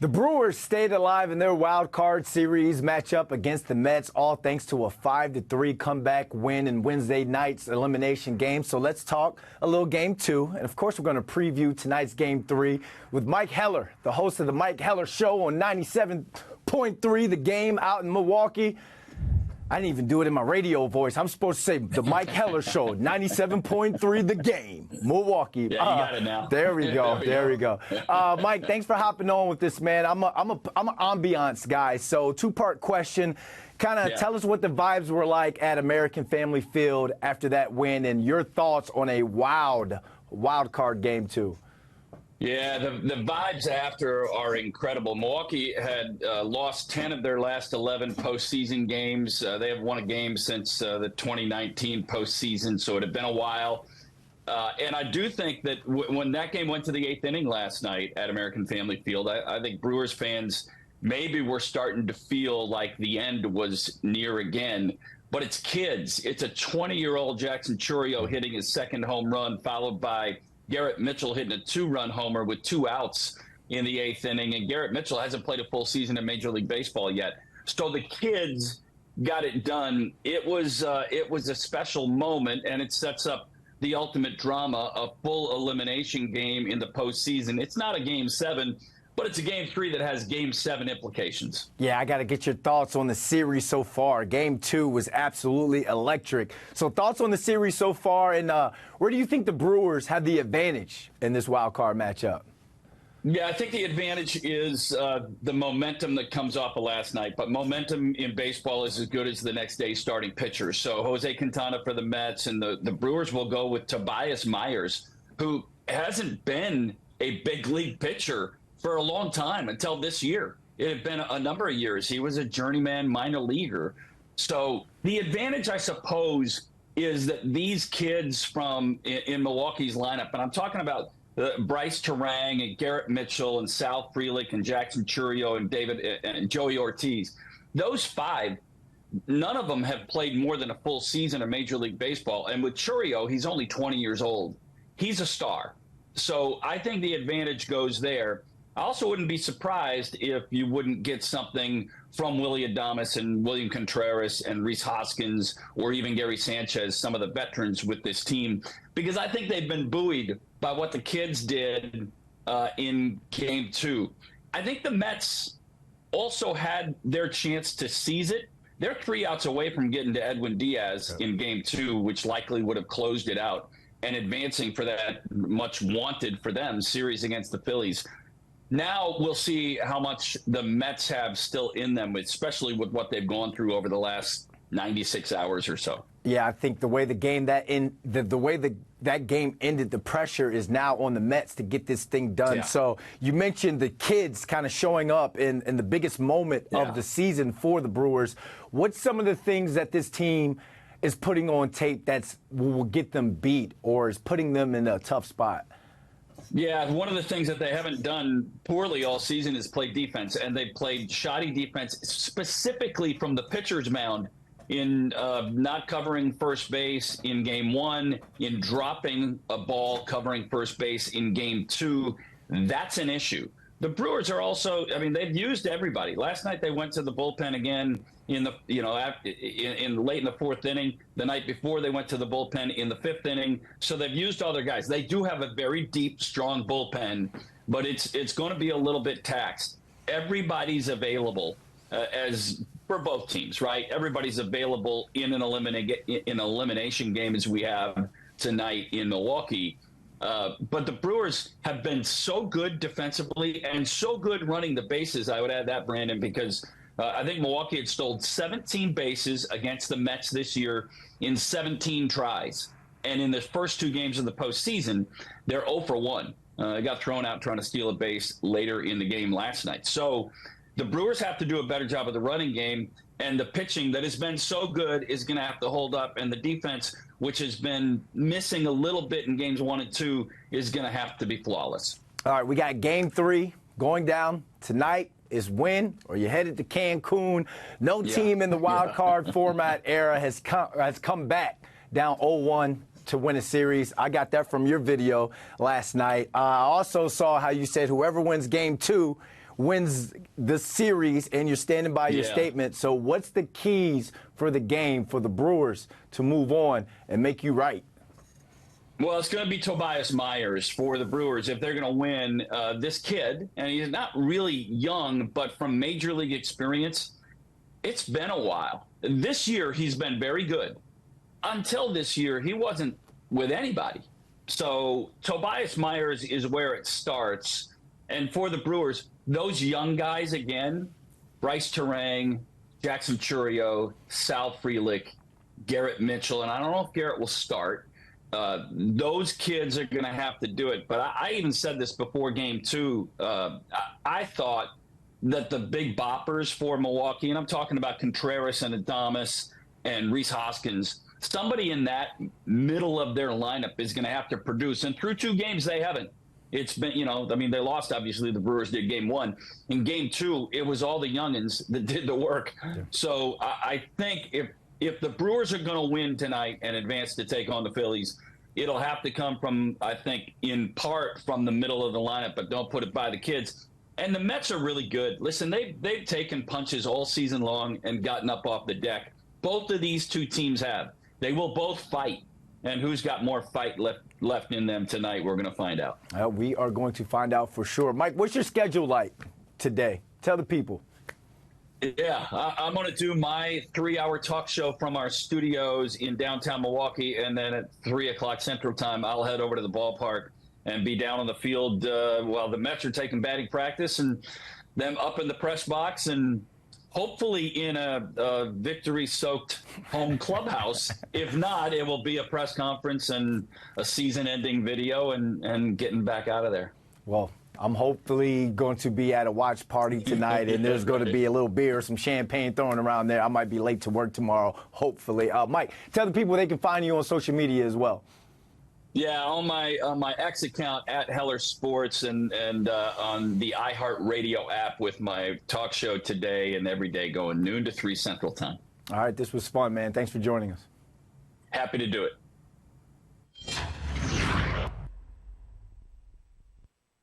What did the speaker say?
The Brewers stayed alive in their wild card series matchup against the Mets, all thanks to a 5-3 comeback win in Wednesday night's elimination game. So let's talk a little game two. And of course, we're going to preview tonight's game three with Mike Heller, the host of the Mike Heller Show on 97.3 The Game out in Milwaukee. I didn't even do it in my radio voice. I'm supposed to say the Mike Heller Show, 97.3 The Game, Milwaukee. Yeah, you got it now. There we go. There we go. Mike, thanks for hopping on with this, man. I'm an ambiance guy. So two-part question. Kind of tell us what the vibes were like at American Family Field after that win and your thoughts on a wild card game two. Yeah, the vibes after are incredible. Milwaukee had lost 10 of their last 11 postseason games. They have won a game since the 2019 postseason, so it had been a while. And I do think that when that game went to the eighth inning last night at American Family Field, I think Brewers fans maybe were starting to feel like the end was near again. But it's kids. It's a 20-year-old Jackson Chourio hitting his second home run, followed by Garrett Mitchell hitting a two-run homer with two outs in the eighth inning. And Garrett Mitchell hasn't played a full season in Major League Baseball yet. So the kids got it done. It was a special moment, and it sets up the ultimate drama, a full elimination game in the postseason. It's not a game seven, but it's a game three that has game seven implications. Yeah, I got to get your thoughts on the series so far. Game two was absolutely electric. So thoughts on the series so far, and where do you think the Brewers have the advantage in this wild card matchup? Yeah, I think the advantage is the momentum that comes off of last night. But momentum in baseball is as good as the next day's starting pitcher. So Jose Quintana for the Mets, and the Brewers will go with Tobias Myers, who hasn't been a big league pitcher for a long time until this year. It had been a number of years. He was a journeyman minor leaguer. So the advantage, I suppose, is that these kids in Milwaukee's lineup, and I'm talking about Bryce Terang and Garrett Mitchell and Sal Frelick and Jackson Chourio and Joey Ortiz, those five, none of them have played more than a full season of Major League Baseball. And with Chourio, he's only 20 years old. He's a star. So I think the advantage goes there. I also wouldn't be surprised if you wouldn't get something from Willy Adames and William Contreras and Rhys Hoskins or even Gary Sanchez, some of the veterans with this team, because I think they've been buoyed by what the kids did in game two. I think the Mets also had their chance to seize it. They're 3 outs away from getting to Edwin Diaz in game two, which likely would have closed it out and advancing for that much wanted for them series against the Phillies. Now we'll see how much the Mets have still in them, especially with what they've gone through over the last 96 hours or so. Yeah, I think the way that game ended, the pressure is now on the Mets to get this thing done. Yeah. So you mentioned the kids kind of showing up in the biggest moment of the season for the Brewers. What's some of the things that this team is putting on tape that will get them beat or is putting them in a tough spot? Yeah, one of the things that they haven't done poorly all season is play defense, and they've played shoddy defense specifically from the pitcher's mound in not covering first base in game one, in dropping a ball covering first base in game two. That's an issue. The Brewers are also, they've used everybody. Last night they went to the bullpen again in late in the fourth inning. The night before they went to the bullpen in the fifth inning. So they've used all their guys. They do have a very deep, strong bullpen, but it's going to be a little bit taxed. Everybody's available as for both teams, right? Everybody's available in an elimination game as we have tonight in Milwaukee. But the Brewers have been so good defensively and so good running the bases. I would add that, Brandon, because I think Milwaukee had stolen 17 bases against the Mets this year in 17 tries. And in the first two games of the postseason, they're 0 for 1. They got thrown out trying to steal a base later in the game last night. So the Brewers have to do a better job of the running game, and the pitching that has been so good is going to have to hold up, and the defense, which has been missing a little bit in games 1 and 2, is going to have to be flawless. All right, we got game three going down tonight. Is win or you headed to Cancun. No team in the wild card format era has come back down 0-1 to win a series. I got that from your video last night. I also saw how you said whoever wins game two wins the series, and you're standing by your Yeah. statement. So what's the keys for the game for the Brewers to move on and make you right? Well, it's going to be Tobias Myers for the Brewers if they're going to win. This kid, and he's not really young, but from major league experience, it's been a while. This year, he's been very good. Until this year, he wasn't with anybody. So Tobias Myers is where it starts. And for the Brewers, those young guys again, Bryce Terang, Jackson Churio, Sal Frelick, Garrett Mitchell, and I don't know if Garrett will start. Those kids are going to have to do it. But I even said this before game 2. I thought that the big boppers for Milwaukee, and I'm talking about Contreras and Adames and Rhys Hoskins, somebody in that middle of their lineup is going to have to produce. And through 2 games, they haven't. It's been, they lost, obviously, the Brewers did game 1. In game 2, it was all the youngins that did the work. Yeah. So I think if the Brewers are going to win tonight and advance to take on the Phillies, it'll have to come from, I think, in part from the middle of the lineup, but don't put it by the kids. And the Mets are really good. Listen, they've taken punches all season long and gotten up off the deck. Both of these 2 teams have. They will both fight. And who's got more fight left in them tonight, we're going to find out. We are going to find out for sure. Mike, what's your schedule like today? Tell the people. Yeah, I'm going to do my 3-hour talk show from our studios in downtown Milwaukee, and then at 3 o'clock Central Time, I'll head over to the ballpark and be down on the field while the Mets are taking batting practice, and them up in the press box, and hopefully in a victory-soaked home clubhouse. If not, it will be a press conference and a season-ending video and getting back out of there. Well, I'm hopefully going to be at a watch party tonight, and there's going to be a little beer, some champagne thrown around there. I might be late to work tomorrow, hopefully. Mike, tell the people they can find you on social media as well. Yeah, on my X account at Heller Sports and on the iHeartRadio app with my talk show today and every day going noon to 3 Central Time. All right, this was fun, man. Thanks for joining us. Happy to do it.